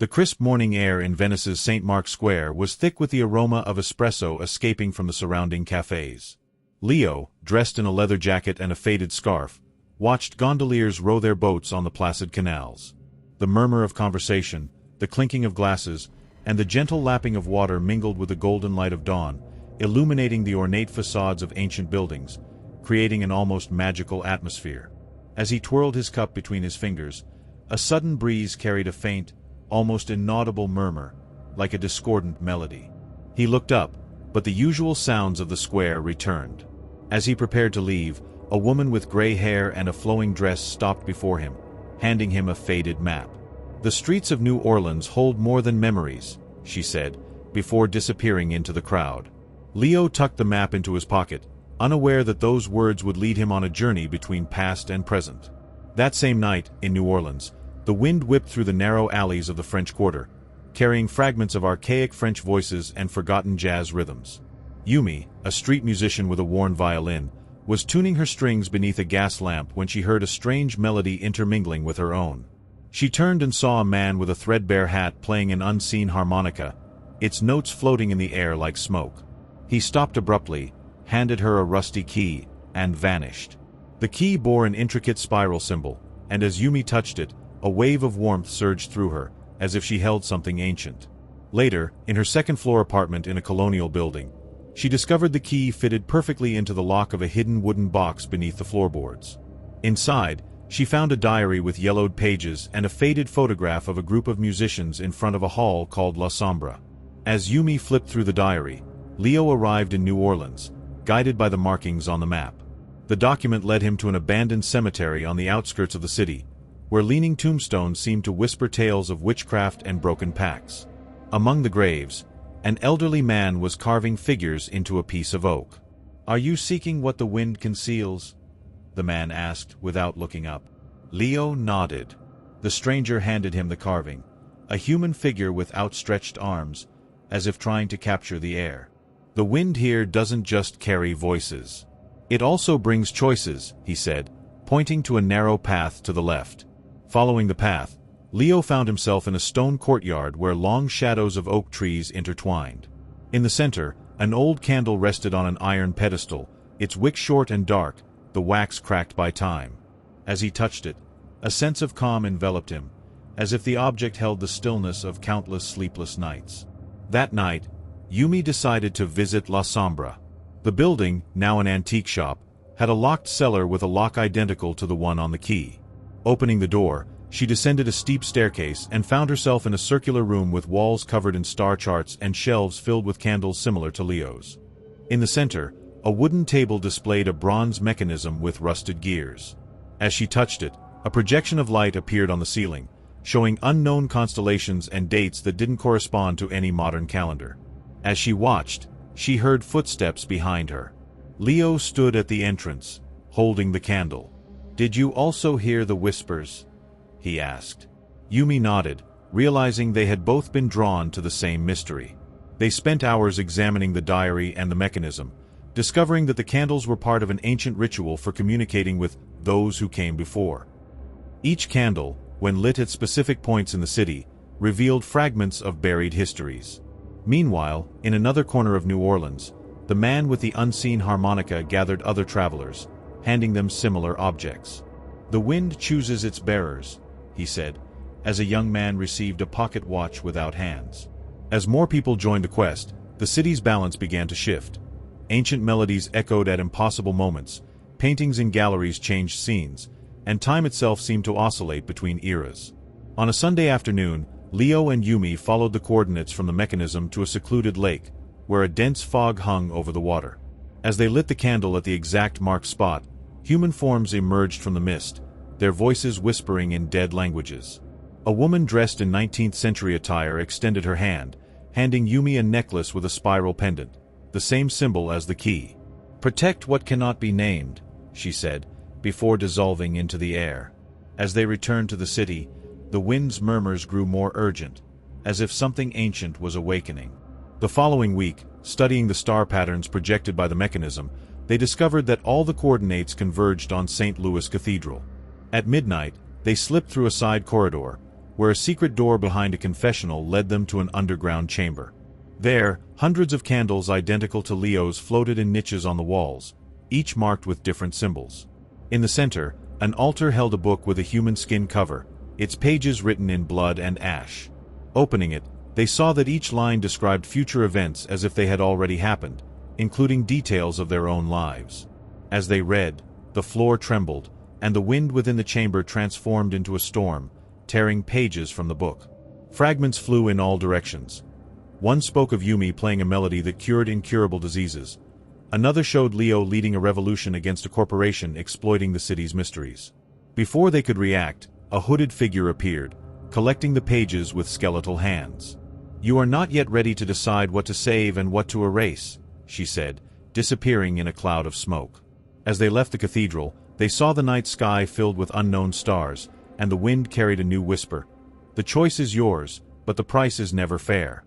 The crisp morning air in Venice's St. Mark's Square was thick with the aroma of espresso escaping from the surrounding cafes. Leo, dressed in a leather jacket and a faded scarf, watched gondoliers row their boats on the placid canals. The murmur of conversation, the clinking of glasses, and the gentle lapping of water mingled with the golden light of dawn, illuminating the ornate facades of ancient buildings, creating an almost magical atmosphere. As he twirled his cup between his fingers, a sudden breeze carried a faint, almost inaudible murmur, like a discordant melody. He looked up, but the usual sounds of the square returned. As he prepared to leave, a woman with gray hair and a flowing dress stopped before him, handing him a faded map. "The streets of New Orleans hold more than memories," she said, before disappearing into the crowd. Leo tucked the map into his pocket, unaware that those words would lead him on a journey between past and present. That same night, in New Orleans, the wind whipped through the narrow alleys of the French Quarter, carrying fragments of archaic French voices and forgotten jazz rhythms. Yumi, a street musician with a worn violin, was tuning her strings beneath a gas lamp when she heard a strange melody intermingling with her own. She turned and saw a man with a threadbare hat playing an unseen harmonica, its notes floating in the air like smoke. He stopped abruptly, handed her a rusty key, and vanished. The key bore an intricate spiral symbol, and as Yumi touched it, a wave of warmth surged through her, as if she held something ancient. Later, in her second-floor apartment in a colonial building, she discovered the key fitted perfectly into the lock of a hidden wooden box beneath the floorboards. Inside, she found a diary with yellowed pages and a faded photograph of a group of musicians in front of a hall called La Sombra. As Yumi flipped through the diary, Leo arrived in New Orleans, guided by the markings on the map. The document led him to an abandoned cemetery on the outskirts of the city, where leaning tombstones seemed to whisper tales of witchcraft and broken pacts. Among the graves, an elderly man was carving figures into a piece of oak. "Are you seeking what the wind conceals?" the man asked without looking up. Leo nodded. The stranger handed him the carving, a human figure with outstretched arms, as if trying to capture the air. "The wind here doesn't just carry voices. It also brings choices," he said, pointing to a narrow path to the left. Following the path, Leo found himself in a stone courtyard where long shadows of oak trees intertwined. In the center, an old candle rested on an iron pedestal, its wick short and dark, the wax cracked by time. As he touched it, a sense of calm enveloped him, as if the object held the stillness of countless sleepless nights. That night, Yumi decided to visit La Sombra. The building, now an antique shop, had a locked cellar with a lock identical to the one on the key. Opening the door, she descended a steep staircase and found herself in a circular room with walls covered in star charts and shelves filled with candles similar to Leo's. In the center, a wooden table displayed a bronze mechanism with rusted gears. As she touched it, a projection of light appeared on the ceiling, showing unknown constellations and dates that didn't correspond to any modern calendar. As she watched, she heard footsteps behind her. Leo stood at the entrance, holding the candle. "Did you also hear the whispers?" he asked. Yumi nodded, realizing they had both been drawn to the same mystery. They spent hours examining the diary and the mechanism, discovering that the candles were part of an ancient ritual for communicating with those who came before. Each candle, when lit at specific points in the city, revealed fragments of buried histories. Meanwhile, in another corner of New Orleans, the man with the unseen harmonica gathered other travelers, handing them similar objects. "The wind chooses its bearers," he said, as a young man received a pocket watch without hands. As more people joined the quest, the city's balance began to shift. Ancient melodies echoed at impossible moments, paintings in galleries changed scenes, and time itself seemed to oscillate between eras. On a Sunday afternoon, Leo and Yumi followed the coordinates from the mechanism to a secluded lake, where a dense fog hung over the water. As they lit the candle at the exact marked spot, human forms emerged from the mist, their voices whispering in dead languages. A woman dressed in 19th-century attire extended her hand, handing Yumi a necklace with a spiral pendant, the same symbol as the key. "Protect what cannot be named," she said, before dissolving into the air. As they returned to the city, the wind's murmurs grew more urgent, as if something ancient was awakening. The following week, studying the star patterns projected by the mechanism, they discovered that all the coordinates converged on St. Louis Cathedral. At midnight, they slipped through a side corridor, where a secret door behind a confessional led them to an underground chamber. There, hundreds of candles identical to Leo's floated in niches on the walls, each marked with different symbols. In the center, an altar held a book with a human skin cover, its pages written in blood and ash. Opening it, they saw that each line described future events as if they had already happened, including details of their own lives. As they read, the floor trembled, and the wind within the chamber transformed into a storm, tearing pages from the book. Fragments flew in all directions. One spoke of Yumi playing a melody that cured incurable diseases. Another showed Leo leading a revolution against a corporation exploiting the city's mysteries. Before they could react, a hooded figure appeared, collecting the pages with skeletal hands. "You are not yet ready to decide what to save and what to erase," she said, disappearing in a cloud of smoke. As they left the cathedral, they saw the night sky filled with unknown stars, and the wind carried a new whisper. "The choice is yours, but the price is never fair."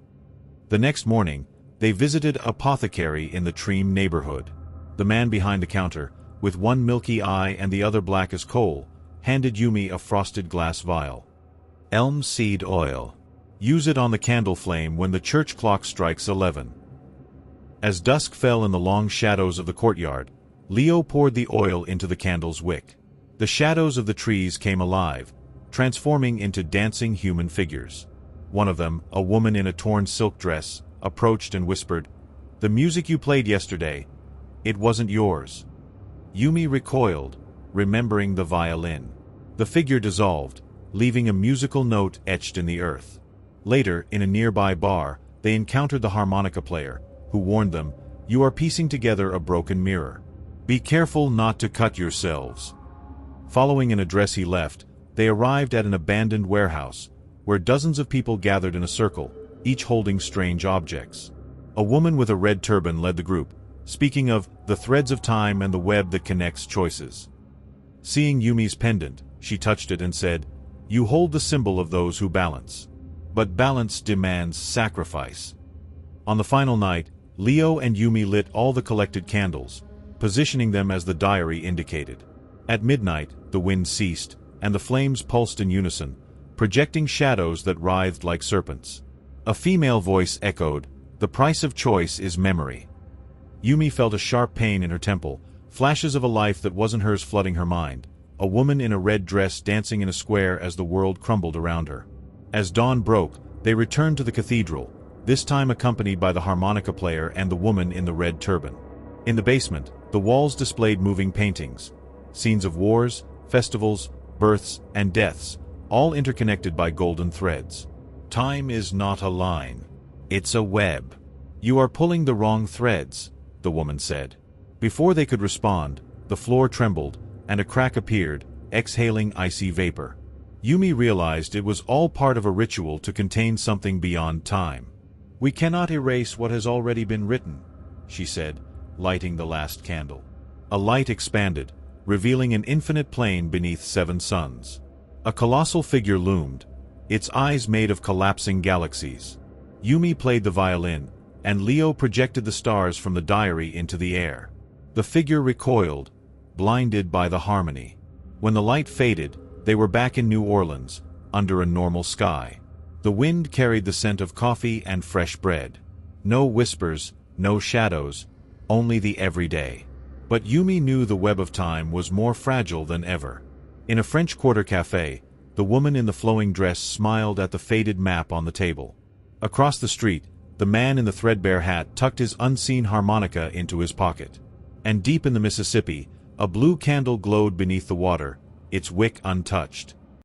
The next morning, they visited an apothecary in the Treem neighborhood. The man behind the counter, with one milky eye and the other black as coal, handed Yumi a frosted glass vial. "Elm seed oil. Use it on the candle flame when the church clock strikes 11. As dusk fell in the long shadows of the courtyard, Leo poured the oil into the candle's wick. The shadows of the trees came alive, transforming into dancing human figures. One of them, a woman in a torn silk dress, approached and whispered, "The music you played yesterday, it wasn't yours." Yumi recoiled, remembering the violin. The figure dissolved, leaving a musical note etched in the earth. Later, in a nearby bar, they encountered the harmonica player, who warned them, "You are piecing together a broken mirror. Be careful not to cut yourselves." Following an address he left, they arrived at an abandoned warehouse, where dozens of people gathered in a circle, each holding strange objects. A woman with a red turban led the group, speaking of the threads of time and the web that connects choices. Seeing Yumi's pendant, she touched it and said, "You hold the symbol of those who balance. But balance demands sacrifice." On the final night, Leo and Yumi lit all the collected candles, positioning them as the diary indicated. At midnight, the wind ceased, and the flames pulsed in unison, projecting shadows that writhed like serpents. A female voice echoed, "The price of choice is memory." Yumi felt a sharp pain in her temple, flashes of a life that wasn't hers flooding her mind, a woman in a red dress dancing in a square as the world crumbled around her. As dawn broke, they returned to the cathedral, this time accompanied by the harmonica player and the woman in the red turban. In the basement, the walls displayed moving paintings, scenes of wars, festivals, births, and deaths, all interconnected by golden threads. "Time is not a line. It's a web. You are pulling the wrong threads," the woman said. Before they could respond, the floor trembled, and a crack appeared, exhaling icy vapor. Yumi realized it was all part of a ritual to contain something beyond time. "We cannot erase what has already been written," she said, lighting the last candle. A light expanded, revealing an infinite plane beneath 7 suns. A colossal figure loomed, its eyes made of collapsing galaxies. Yumi played the violin, and Leo projected the stars from the diary into the air. The figure recoiled, blinded by the harmony. When the light faded, they were back in New Orleans, under a normal sky. The wind carried the scent of coffee and fresh bread. No whispers, no shadows, only the everyday. But Yumi knew the web of time was more fragile than ever. In a French Quarter cafe, the woman in the flowing dress smiled at the faded map on the table. Across the street, the man in the threadbare hat tucked his unseen harmonica into his pocket. And deep in the Mississippi, a blue candle glowed beneath the water, its wick untouched.